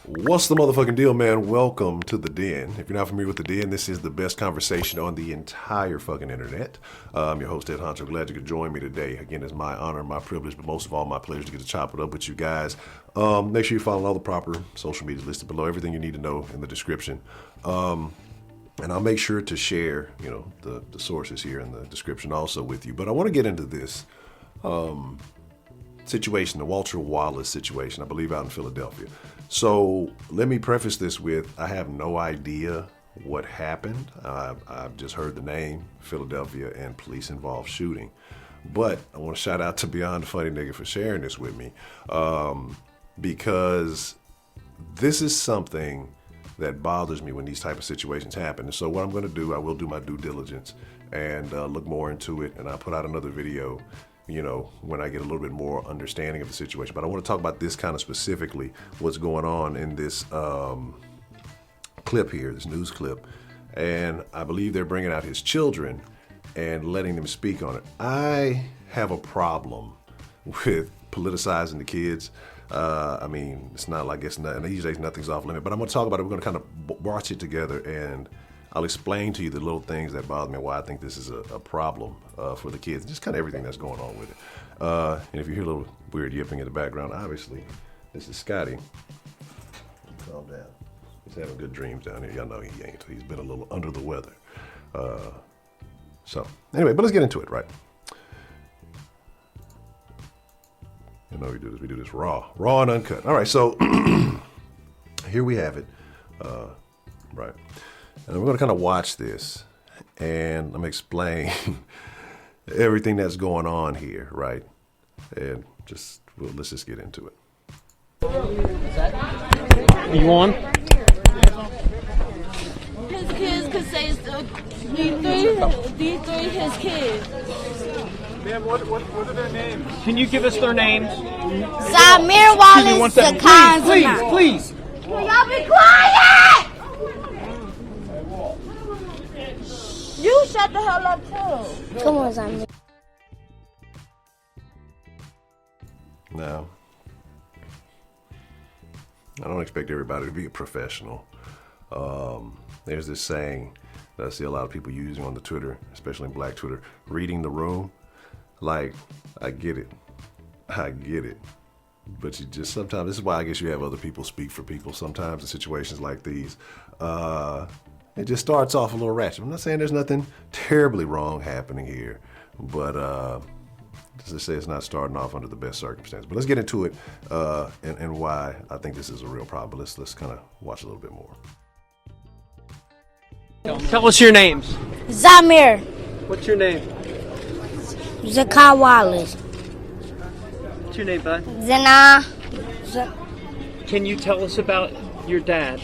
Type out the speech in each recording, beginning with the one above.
What's the motherfucking deal, man? Welcome to The Den. If you're not familiar with The Den, this is the best conversation on the entire fucking internet. I'm your host, Ed Honcho. Glad you could join me today. Again, it's my honor and my privilege, but most of all, my pleasure to get to chop it up with you guys. Make sure you follow all the proper social medias listed below. Everything you need to know in the description. And I'll make sure to share, the sources here in the description also with you. But I want to get into this situation, the Walter Wallace situation, I believe out in Philadelphia. So let me preface this with, I have no idea what happened. I've just heard the name, Philadelphia, and police involved shooting. But I want to shout out to Beyond the Funny Nigga for sharing this with me, because this is something that bothers me when these type of situations happen. And so what I'm going to do, I will do my due diligence and look more into it, and I'll put out another video when I get a little bit more understanding of the situation. But I want to talk about this kind of specifically, what's going on in this clip here, this news clip. And I believe they're bringing out his children and letting them speak on it. I have a problem with politicizing the kids. It's not like these days nothing's off limit, but I'm going to talk about it. We're going to kind of watch it together, and I'll explain to you the little things that bother me and why I think this is a problem for the kids, and just kind of everything that's going on with it. And if you hear a little weird yipping in the background, obviously, this is Scotty. Calm down. He's having good dreams down here. Y'all know he ain't. He's been a little under the weather. So anyway, but let's get into it, right? We do this raw and uncut. All right, so here we have it, right? And we're going to kind of watch this, and I'm going to explain everything that's going on here, right? And let's just get into it. You on? His kids could say these three his kids. Ma'am, what are their names? Can you give us their names? Zamir Wallace, Please. Can y'all be quiet? You shut the hell up too. Come on, Zamir. Now, I don't expect everybody to be a professional. There's this saying that I see a lot of people using on the Twitter, especially in Black Twitter, reading the room. Like, I get it. But you just sometimes, this is why I guess you have other people speak for people sometimes in situations like these. It just starts off a little ratchet. I'm not saying there's nothing terribly wrong happening here, but just to say it's not starting off under the best circumstances. But let's get into it and why I think this is a real problem. Let's kind of watch a little bit more. Tell us your names. Zamir. What's your name? Zakar Wallace. What's your name, bud? Zana. Can you tell us about your dad?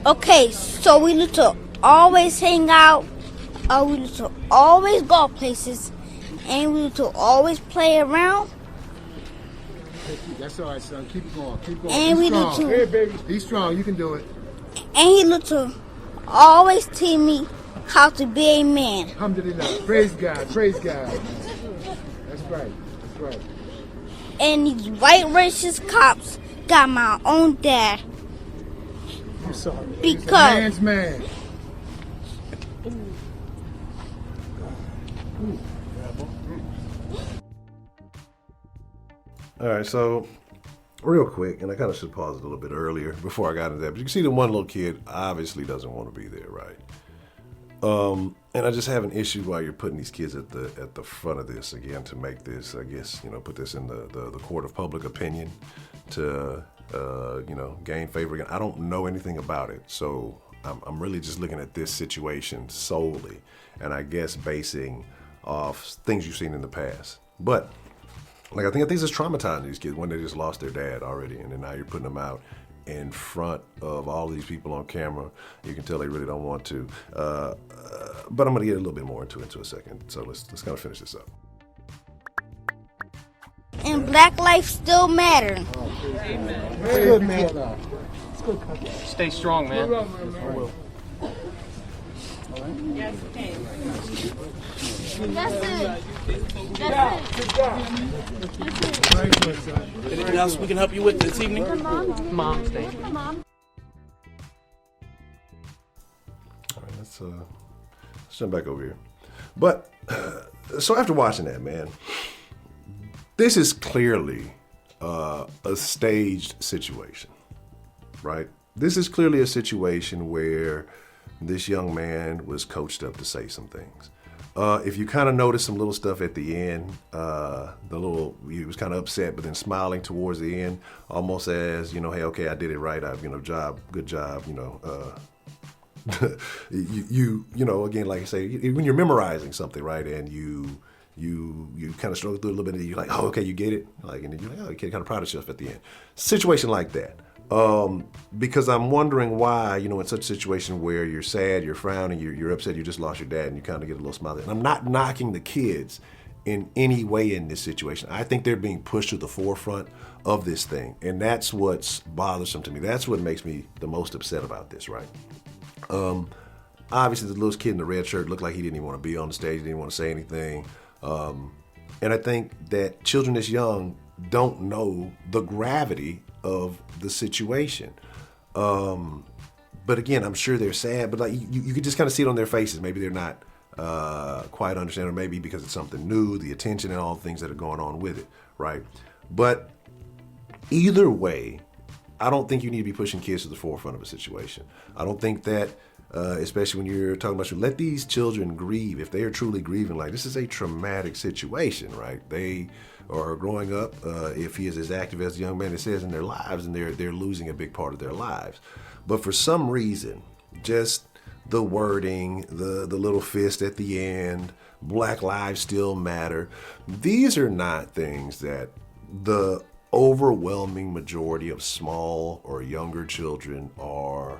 Okay, so we need to always hang out. We need to always go places. And we need to always play around. That's all right, son. Keep going. And we need to. Hey, baby. Be strong. You can do it. And he need to always teach me how to be a man. Alhamdulillah. Praise God. That's right. And these white racist cops got my own dad. I'm sorry. Because He's a man's man. All right, so real quick, and I kind of should pause a little bit earlier before I got into that, but you can see the one little kid obviously doesn't want to be there, right? And I just have an issue while you're putting these kids at the front of this again to make this, I guess, put this in the court of public opinion to gain favor again. I don't know anything about it, so I'm really just looking at this situation solely, and I guess basing off things you've seen in the past. But I think it's traumatizing these kids when they just lost their dad already, and then now you're putting them out in front of all these people on camera. You can tell they really don't want to. But I'm going to get a little bit more into it in a second. So let's kind of finish this up. and black life still matter. Amen. It's good, man. It's good. Stay strong, man. I will. That's it. Very good, son. Anything else we can help you with this evening? Mom, stay. let's jump back over here. But so after watching that, man, this is clearly a staged situation, right? This is clearly a situation where this young man was coached up to say some things. If you kind of notice some little stuff at the end, he was kind of upset, but then smiling towards the end, almost as, hey, okay, I did it right. Good job, again, like I say, when you're memorizing something, right, and you kind of struggle through it a little bit, and you're like, oh, okay, you get it, and then you're like, oh, you get kind of proud of yourself at the end. Situation like that. Because I'm wondering why, in such a situation where you're sad, you're frowning, you're upset, you just lost your dad, and you kind of get a little smiley. And I'm not knocking the kids in any way in this situation. I think they're being pushed to the forefront of this thing, and that's what's bothersome to me. That's what makes me the most upset about this, right? Obviously, the little kid in the red shirt looked like he didn't even want to be on the stage, didn't want to say anything. And I think that children this young don't know the gravity of the situation. But again, I'm sure they're sad, but you could just kind of see it on their faces. Maybe they're not quite understanding, or maybe because it's something new, the attention and all the things that are going on with it, right? But either way, I don't think you need to be pushing kids to the forefront of a situation. I don't think that, especially when you're talking about, let these children grieve. If they are truly grieving, this is a traumatic situation, right? They are growing up, if he is as active as the young man, it says, in their lives, and they're losing a big part of their lives. But for some reason, just the wording, the little fist at the end, Black Lives Still Matter, these are not things that the overwhelming majority of small or younger children are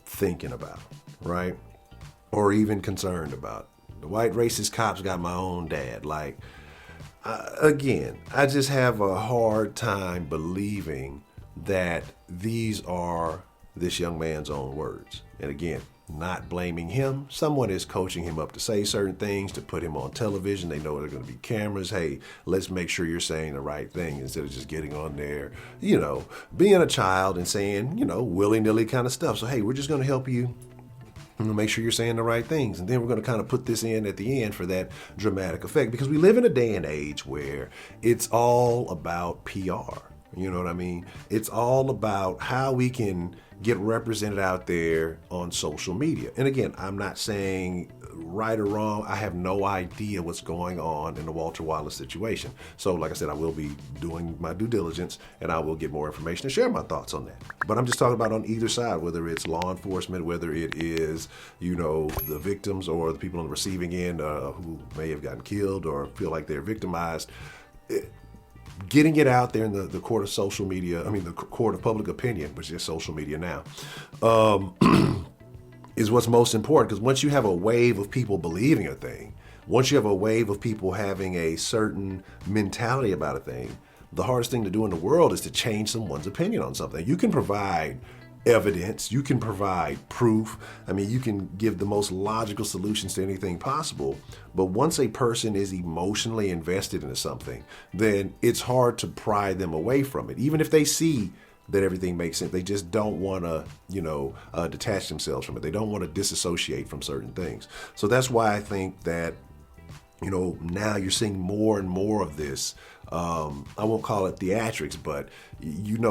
thinking about, right? Or even concerned about. The white racist cops got my own dad. Again, I just have a hard time believing that these are this young man's own words. And again, not blaming him. Someone is coaching him up to say certain things, to put him on television. They know there are going to be cameras. Hey, let's make sure you're saying the right thing instead of just getting on there, being a child and saying, willy-nilly kind of stuff. So, hey, we're just going to help you. Make sure you're saying the right things. And then we're going to kind of put this in at the end for that dramatic effect, because we live in a day and age where it's all about PR. You know what I mean? It's all about how we can get represented out there on social media. And again, I'm not saying right or wrong. I have no idea what's going on in the Walter Wallace situation. So like I said, I will be doing my due diligence, and I will get more information and share my thoughts on that. But I'm just talking about on either side, whether it's law enforcement, whether it is, the victims or the people on the receiving end who may have gotten killed or feel like they're victimized. Getting it out there in the court of social media, the court of public opinion, which is social media now, is what's most important. Because once you have a wave of people believing a thing, once you have a wave of people having a certain mentality about a thing, the hardest thing to do in the world is to change someone's opinion on something. You can provide evidence, you can provide proof. You can give the most logical solutions to anything possible. But once a person is emotionally invested into something, then it's hard to pry them away from it. Even if they see that everything makes sense, they just don't want to, detach themselves from it. They don't want to disassociate from certain things. So that's why I think that, now you're seeing more and more of this. I won't call it theatrics, but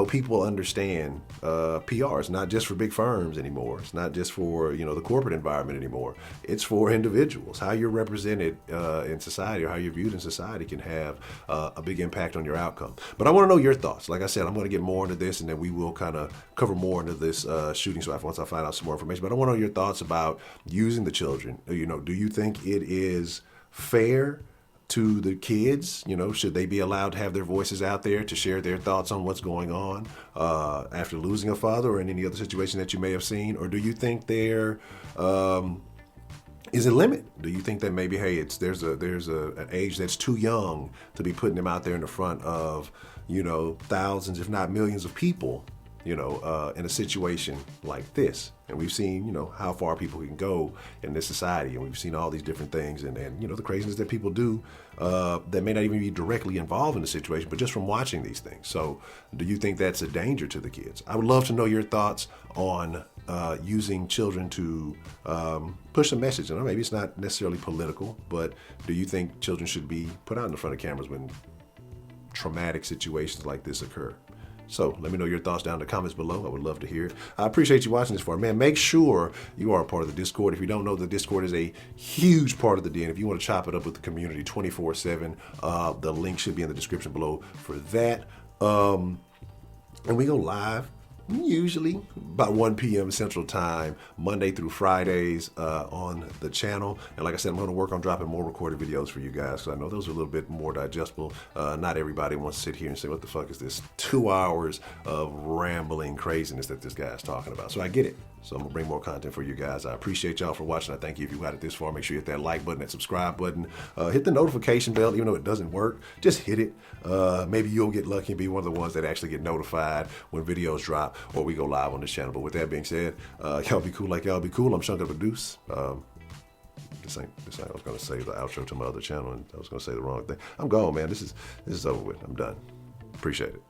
people understand PR. It's not just for big firms anymore. It's not just for the corporate environment anymore. It's for individuals. How you're represented in society, or how you're viewed in society, can have a big impact on your outcome. But I want to know your thoughts. Like I said, I'm going to get more into this, and then we will kind of cover more into this shooting. So once I find out some more information, but I want to know your thoughts about using the children. Do you think it is fair to the kids? Should they be allowed to have their voices out there to share their thoughts on what's going on after losing a father, or in any other situation that you may have seen? Or do you think there is a limit? Do you think that maybe, hey, there's an age that's too young to be putting them out there in the front of thousands, if not millions of people, in a situation like this? And we've seen, how far people can go in this society, and we've seen all these different things, and the craziness that people do that may not even be directly involved in the situation, but just from watching these things. So do you think that's a danger to the kids? I would love to know your thoughts on using children to push a message. And maybe it's not necessarily political, but do you think children should be put out in front of cameras when traumatic situations like this occur? So let me know your thoughts down in the comments below. I would love to hear it. I appreciate you watching this for me. Man, make sure you are a part of the Discord. If you don't know, the Discord is a huge part of the den. If you want to chop it up with the community 24/7, the link should be in the description below for that. And we go live usually about 1 p.m. Central Time, Monday through Fridays on the channel. And like I said, I'm going to work on dropping more recorded videos for you guys, because I know those are a little bit more digestible. Not everybody wants to sit here and say, what the fuck is this 2 hours of rambling craziness that this guy's talking about? So I get it. So I'm going to bring more content for you guys. I appreciate y'all for watching. I thank you if you got it this far. Make sure you hit that like button, that subscribe button. Hit the notification bell, even though it doesn't work. Just hit it. Maybe you'll get lucky and be one of the ones that actually get notified when videos drop or we go live on this channel. But with that being said, y'all be cool like y'all be cool. I'm Shunk of a Deuce. This ain't I was going to say the outro to my other channel, and I was going to say the wrong thing. I'm gone, man. This is over with. I'm done. Appreciate it.